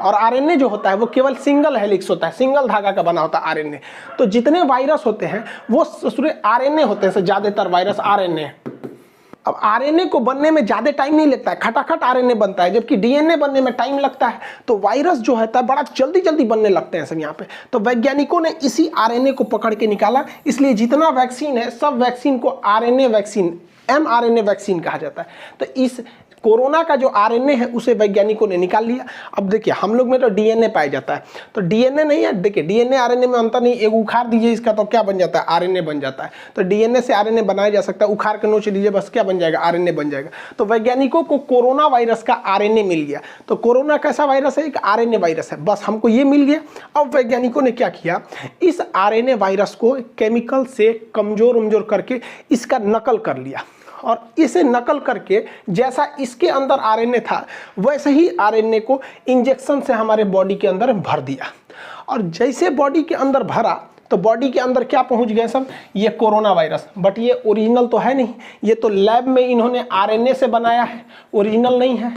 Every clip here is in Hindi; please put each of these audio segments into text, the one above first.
और आरएनए जो होता है वो केवल सिंगल हेलिक्स होता है, सिंगल धागा का बना होता है आरएनए। तो जितने वायरस होते हैं वो आरएनए होते हैं, ज़्यादातर वायरस आरएनए। अब आरएनए को बनने में ज़्यादा टाइम नहीं लगता है, खटाखट आरएनए बनता है, जबकि डीएनए बनने में टाइम लगता है। तो वायरस जो होता है बड़ा जल्दी जल्दी बनने लगते हैं सब यहाँ पे। तो वैज्ञानिकों ने इसी आरएनए को पकड़ के निकाला, इसलिए जितना वैक्सीन है सब वैक्सीन को आरएनए वैक्सीन, एमआरएनए वैक्सीन कहा जाता है। तो इस कोरोना का जो आरएनए है उसे वैज्ञानिकों ने निकाल लिया। अब देखिए हम लोग में तो डीएनए पाया जाता है, तो डीएनए नहीं है, देखिए डीएनए आरएनए में अंतर नहीं, एक उखाड़ दीजिए इसका तो क्या बन जाता है, आरएनए बन जाता है। तो डीएनए से आरएनए बनाया जा सकता है, उखाड़ के नोच दीजिए बस क्या बन जाएगा, आरएनए बन जाएगा। तो वैज्ञानिकों को कोरोना वायरस का आरएनए मिल गया। तो कोरोना कैसा वायरस है, एक आरएनए वायरस है, बस हमको ये मिल गया। अब वैज्ञानिकों ने क्या किया, इस आरएनए वायरस को केमिकल से कमजोर करके इसका नकल कर लिया, और इसे नकल करके जैसा इसके अंदर आरएनए था वैसे ही आरएनए को इंजेक्शन से हमारे बॉडी के अंदर भर दिया। और जैसे बॉडी के अंदर भरा तो बॉडी के अंदर क्या पहुंच गए सब, ये कोरोना वायरस। बट ये ओरिजिनल तो है नहीं, ये तो लैब में इन्होंने आरएनए से बनाया है, ओरिजिनल नहीं है।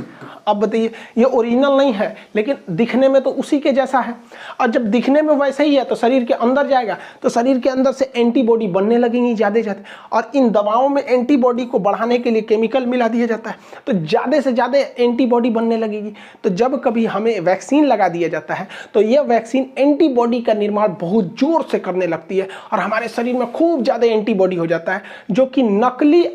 अब बताइए, ये ओरिजिनल नहीं है लेकिन दिखने में तो उसी के जैसा है, और जब दिखने में वैसे ही है तो शरीर के अंदर जाएगा तो शरीर के अंदर से एंटीबॉडी बनने लगेंगी ज़्यादा ज़्यादा। और इन दवाओं में एंटीबॉडी को बढ़ाने के लिए केमिकल मिला दिया जाता है, तो ज़्यादा से ज़्यादा एंटीबॉडी बनने लगेगी। तो जब कभी हमें वैक्सीन लगा दिया जाता है तो यह वैक्सीन एंटीबॉडी का निर्माण बहुत जोर से करने लगती है, और हमारे शरीर में खूब ज़्यादा एंटीबॉडी हो जाता है, जो कि नकली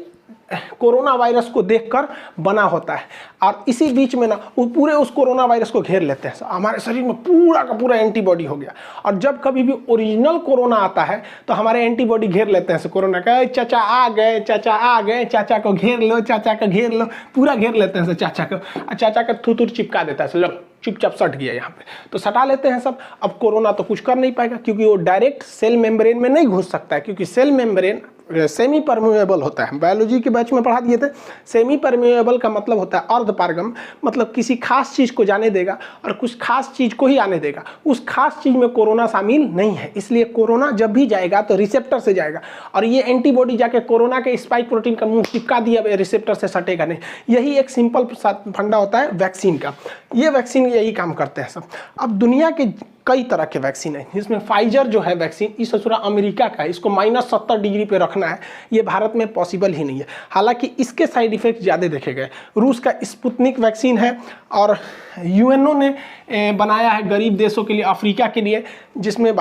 कोरोना वायरस को देखकर बना होता है। और इसी बीच में ना पूरे उस कोरोना वायरस को घेर लेते हैं, हमारे शरीर में पूरा का पूरा एंटीबॉडी हो गया। और जब कभी भी ओरिजिनल कोरोना आता है तो हमारे एंटीबॉडी घेर लेते हैं कोरोना का, चाचा आ गए, चाचा आ गए, चाचा को घेर लो, चाचा को घेर लो, पूरा घेर लेते हैं चाचा को, चाचा का थूथूर चिपका देता है, लो चुपचाप सट गया यहाँ पे, तो सटा लेते हैं सब। अब कोरोना तो कुछ कर नहीं पाएगा क्योंकि वो डायरेक्ट सेल मेम्ब्रेन में नहीं घुस सकता है, क्योंकि सेल मेम्ब्रेन सेमी परमेबल होता है। बायोलॉजी के बैच में पढ़ा दिए थे, सेमी परमेबल का मतलब होता है अर्धपारगम, मतलब किसी खास चीज़ को जाने देगा और कुछ खास चीज़ को ही आने देगा। उस खास चीज़ में कोरोना शामिल नहीं है, इसलिए कोरोना जब भी जाएगा तो रिसेप्टर से जाएगा, और ये एंटीबॉडी जाके कोरोना के स्पाइक प्रोटीन का मुंह चिपका दिया, रिसेप्टर से सटेगा नहीं। यही एक सिंपल फंडा होता है वैक्सीन का, ये वैक्सीन यही काम करते हैं सब। अब दुनिया के कई तरह के वैक्सीन है, जिसमें फाइजर जो है वैक्सीन, इस ससुरा अमेरिका का है, इसको -70 डिग्री पे रखना है, ये भारत में पॉसिबल ही नहीं है। हालांकि इसके साइड इफेक्ट ज़्यादा देखे गए। रूस का स्पुतनिक वैक्सीन है, और यूएनओ ने बनाया है गरीब देशों के लिए, अफ्रीका के लिए, जिसमें